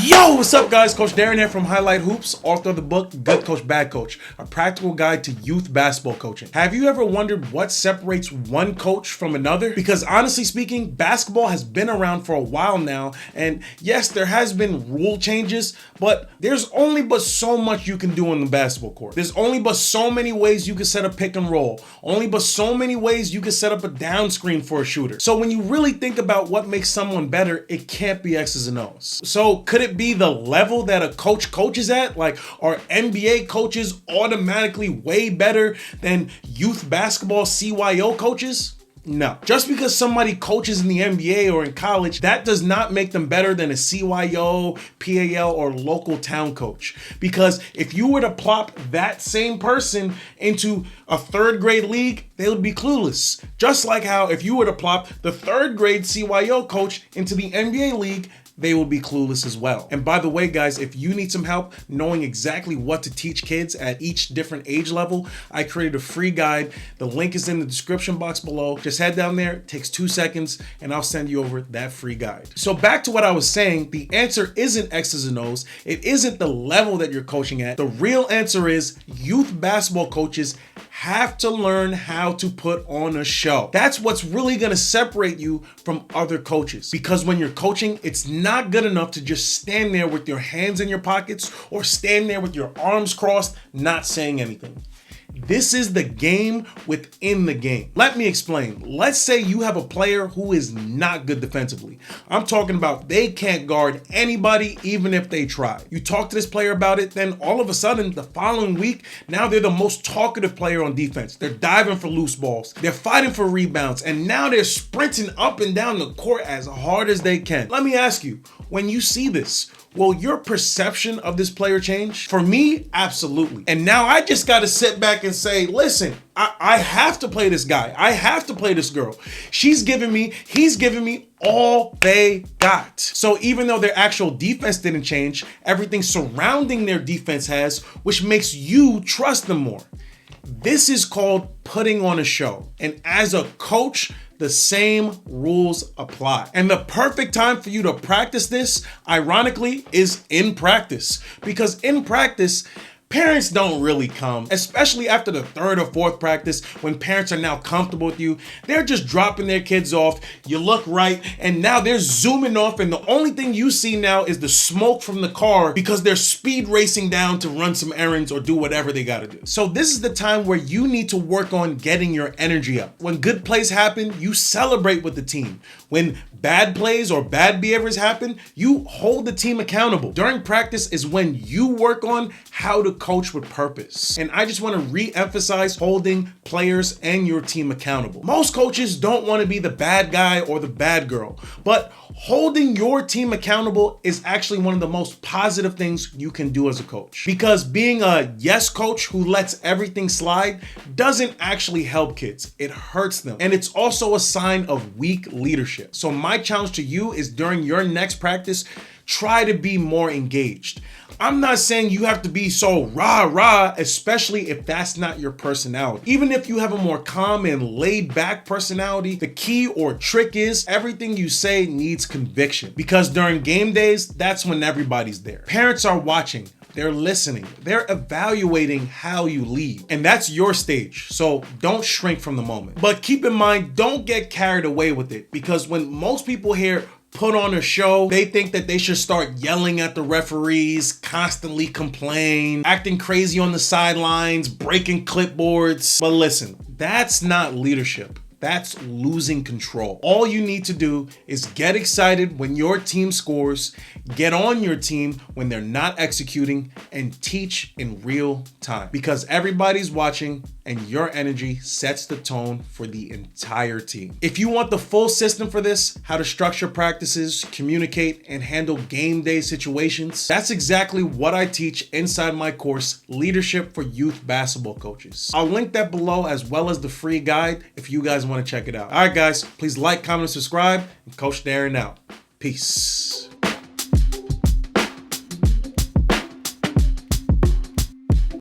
Yo, what's up guys? Coach Darren here from Highlight Hoops, author of the book, Good Coach, Bad Coach, a practical guide to youth basketball coaching. Have you ever wondered what separates one coach from another? Because honestly speaking, basketball has been around for a while now, and yes, there has been rule changes, but there's only but so much you can do on the basketball court. There's only but so many ways you can set a pick and roll, only but so many ways you can set up a down screen for a shooter. So when you really think about what makes someone better, it can't be X's and O's. So could it be the level that a coach coaches at? Like, are NBA coaches automatically way better than youth basketball CYO coaches? No. Just because somebody coaches in the NBA or in college, that does not make them better than a CYO, PAL, or local town coach. Because if you were to plop that same person into a third grade league, they would be clueless. Just like how if you were to plop the third grade CYO coach into the NBA league, they will be clueless as well. And by the way, guys, if you need some help knowing exactly what to teach kids at each different age level, I created a free guide. The link is in the description box below. Just head down there, it takes 2 seconds, and I'll send you over that free guide. So back to what I was saying, the answer isn't X's and O's. It isn't the level that you're coaching at. The real answer is youth basketball coaches have to learn how to put on a show. That's what's really gonna separate you from other coaches. Because when you're coaching, it's not good enough to just stand there with your hands in your pockets or stand there with your arms crossed, not saying anything. This is the game within the game. Let me explain. Let's say you have a player who is not good defensively. I'm talking about they can't guard anybody even if they try. You talk to this player about it, then all of a sudden the following week, now they're the most talkative player on defense. They're diving for loose balls. They're fighting for rebounds, and now they're sprinting up and down the court as hard as they can. Let me ask you, when you see this, will your perception of this player change? For me, absolutely. And now I just got to sit back and say, listen, I have to play this guy. I have to play this girl. He's giving me all they got. So even though their actual defense didn't change, everything surrounding their defense has, which makes you trust them more. This is called putting on a show. And as a coach, the same rules apply. And the perfect time for you to practice this, ironically, is in practice. Because in practice, parents don't really come, especially after the third or fourth practice when parents are now comfortable with you. They're just dropping their kids off. You look right, and now they're zooming off, and the only thing you see now is the smoke from the car because they're speed racing down to run some errands or do whatever they gotta do. So this is the time where you need to work on getting your energy up. When good plays happen, you celebrate with the team. When bad plays or bad behaviors happen, you hold the team accountable. During practice is when you work on how to coach with purpose. And I just want to re-emphasize holding players and your team accountable. Most coaches don't want to be the bad guy or the bad girl, but holding your team accountable is actually one of the most positive things you can do as a coach. Because being a yes coach who lets everything slide doesn't actually help kids. It hurts them. And it's also a sign of weak leadership. So my challenge to you is during your next practice, try to be more engaged. I'm not saying you have to be so rah-rah, especially if that's not your personality. Even if you have a more calm and laid-back personality, the key or trick is everything you say needs conviction. Because during game days, that's when everybody's there. Parents are watching. They're listening. They're evaluating how you lead. And that's your stage. So don't shrink from the moment. But keep in mind, don't get carried away with it. Because when most people hear put on a show, they think that they should start yelling at the referees, constantly complain, acting crazy on the sidelines, breaking clipboards. But listen, that's not leadership. That's losing control. All you need to do is get excited when your team scores, get on your team when they're not executing, and teach in real time. Because everybody's watching and your energy sets the tone for the entire team. If you want the full system for this, how to structure practices, communicate, and handle game day situations, that's exactly what I teach inside my course, Leadership for Youth Basketball Coaches. I'll link that below as well as the free guide if you guys want to check it out. All right, guys, please like, comment, and subscribe. And Coach Darren out. Peace.